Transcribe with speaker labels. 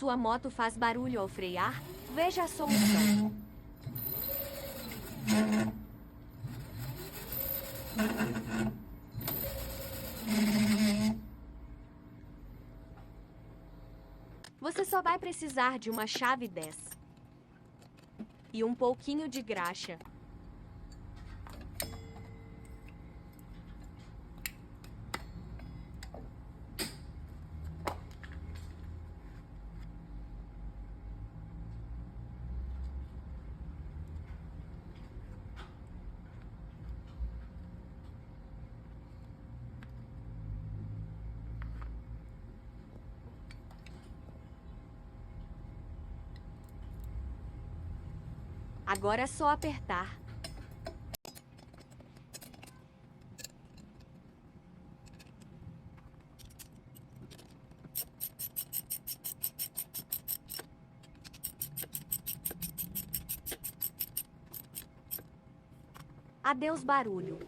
Speaker 1: Sua moto faz barulho ao frear? Veja a solução. Você só vai precisar de uma chave 10 e um pouquinho de graxa. Agora é só apertar. Adeus barulho.